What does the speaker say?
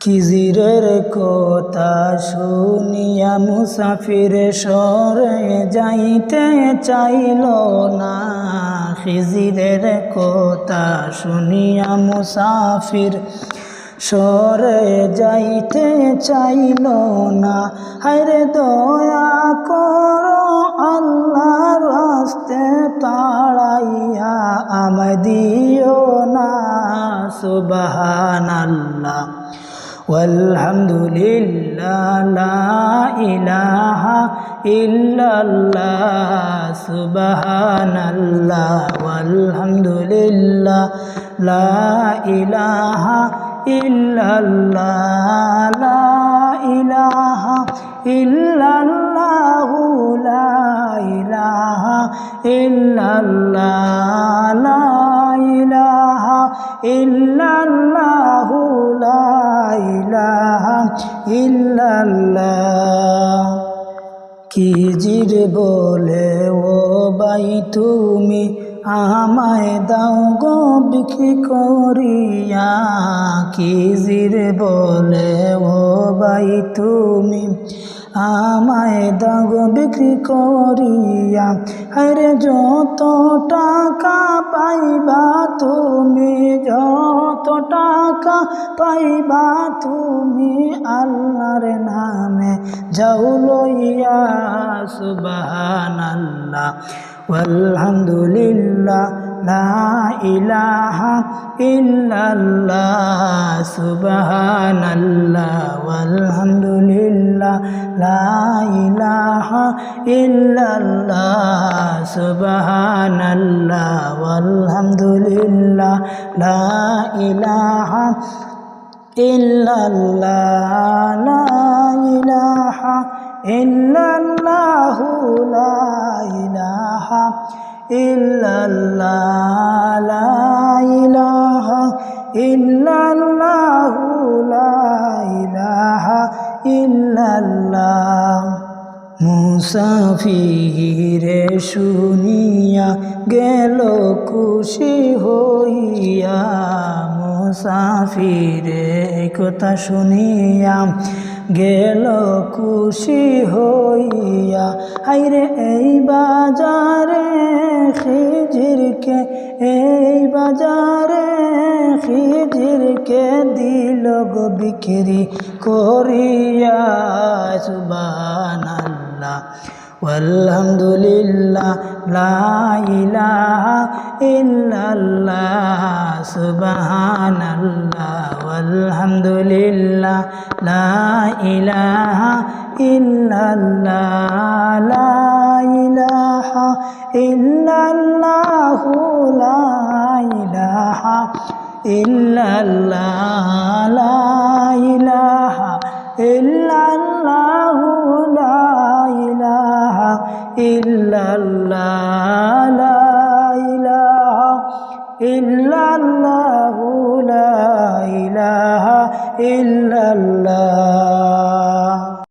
খিজিরের কথা শুনিয়া মুসাফির সরে যাইতে চাইল না। খিজিরের কথা শুনিয়া মুসাফির সরে যাইতে চাইল না। হায়রে দয়া করো আল্লাহর রাস্তে তাড়াইয়া আমায় দিও না। সুবহানাল্লাহ ওয়ালহামদুলিল্লাহ লা ইলাহা ইল্লাল্লাহ। সুবহানাল্লাহ ওয়ালহামদুলিল্লাহ লা ইলাহা ইল্লাল্লাহ লা ইলাহা ইল্লাল্লাহু লা ইলাহা ইল্লাল্লাহ লা ইলাহা ইল্লাল্লাহু লা ইলাহা ইল্লাল্লাহ। খিজির বলে ও ভাই তুমি আমায় দাও গো বিক্রি করিয়া। খিজির বলে ও ভাই তুমি আমায় দাও গো বিক্রি করিয়া। আরে যত টাকা পাইবা তুমি, যত টাকা পাইবা তুমি আল্লাহর নামে যাও লইয়া। সুবহানাল্লাহ ওয়ালহামদুলিল্লাহ লা ইলাহা ইল্লাল্লাহ। সুবহানাল্লাহ ওয়ালহামদুলিল্লাহ লা ইলাহা ইল্লাল্লাহ। সুবহানাল্লাহ ওয়ালহামদুলিল্লাহ লা ইলাহা ইল্লাল্লাহ লা ইলাহা ইল্লাল্লাহু লা ইলাহা ইল্লাল্লাহ লা ইলাহা ইল্লাল্লাহু লা ইলাহা ইল্লাল্লাহ। মুসাফিরে শুনিয়া গেল খুশি হইয়া। মুসাফিরে কথা শুনিয়া গেল খুশি হইয়া। হায়রে এই বাজারে খিজিরকে, এই বাজারে খিজিরকে দিল গো বিক্রি করিয়া। সুবহানাল্লাহ ওয়ালহামদুলিল্লাহ লা ইলাহা ইল্লাল্লাহ। সুবহানাল্লাহ ওয়ালহামদুলিল্লাহ লা ইলাহা ইল্লাল্লাহ লা ইলাহা ইল্লাল্লাহু লা ইলাহা ইল্লাল্লাহ লা ইলাহা ইল্লাল্লাহু লা ইলাহা ইল্লাল্লাহ লা ইলাহা ইল্লাল্লাহু লা ইলাহা ইল্লাল্লাহ।